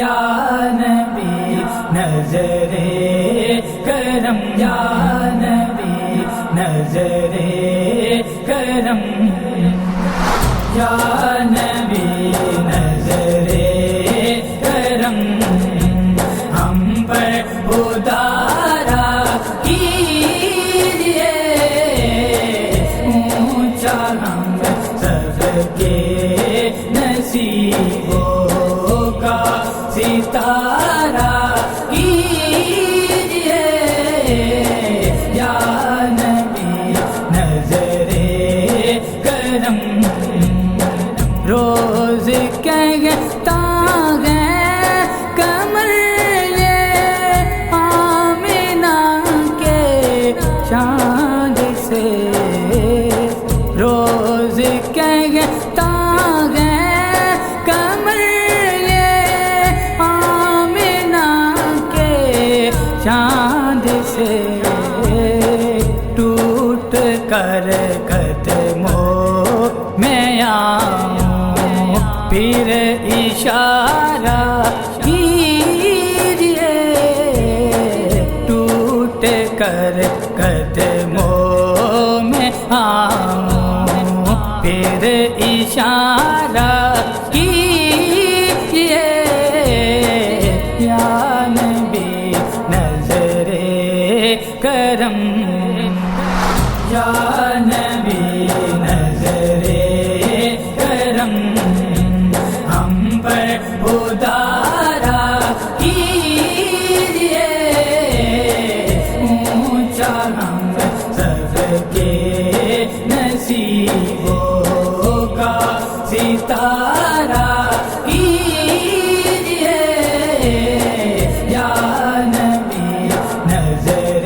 یا نبی نظر کرم، یا نبی نظر کرم، یا نبی نظر کرم، ہم پر ادارا کیجئے، اونچا ہم سب کے نصیبوں کا ستارہ کیجئے، یا نبی نظر کرم، روز کہتا ہے کمر یہ آمنہ کے چاند سے، روز کہتا ہے کمر یہ آمنہ کے چاند سے، ٹوٹ کر قدموں میں آؤں پھر اشارہ کیجئے، ٹوٹ کر قدموں میں آؤں پھر اشارہ کیجئے، یا نبی نظر کرم، یا نبی نظر کرم، ہم پر ادارا کیجئے، اونچا ہم سب کے نصیبوں کا ستارہ کیجئے، یا نبی نظر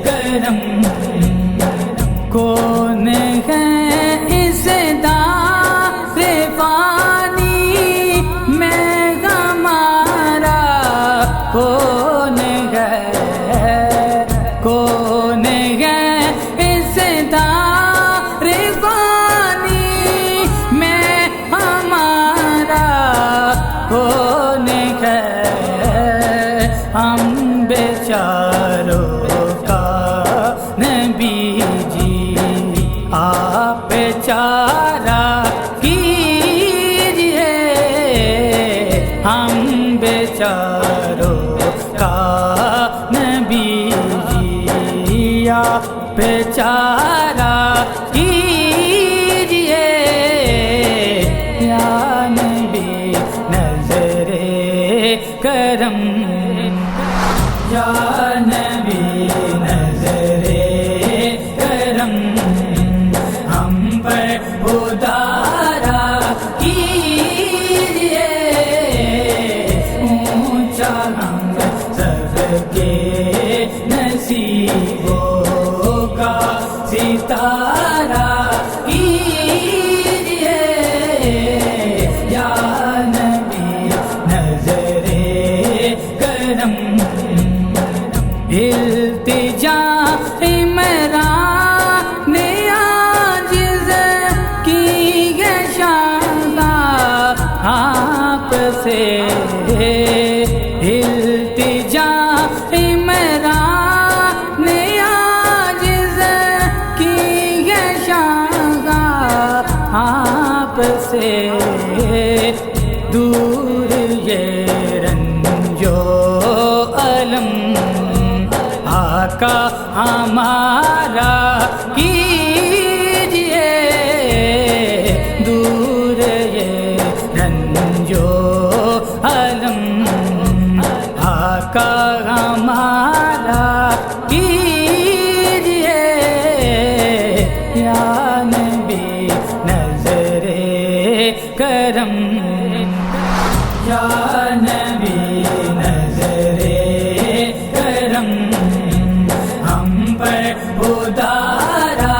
کرم، کون ہے اس دار فانی میں ہمارا، کون ہے، کون ہے اس دار فانی میں ہمارا، کون ہے، ہم بیچاروں کا نبی جی آپ چارہ کیجئے، ہم بیچاروں کا نبی جی آپ چارہ کیجئے، یا نبی نظر کرم، یا نبی نظر کرم، ہم پر ادارا کیجئے، اونچا ہم سب کے نصیبوں کا ستارہ کیجئے، یا نبی نظر کرم، التجا عمران نے عاجز کی ہے شاندہ آپ سے، التجا عمران نے عاجز کی ہے شاندہ آپ سے، دور یہ رنجو علم آقا ہمارا کیجئے، دور یہ رنجو علم آقا ہمارا کیجئے، یا نبی نظر کرم، یا نبی نظر کرم، ہم پر ادارا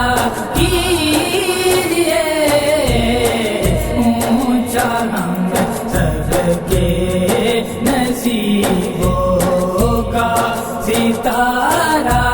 کیجئے، اونچا ہم سب کے نصیبوں کا ستارہ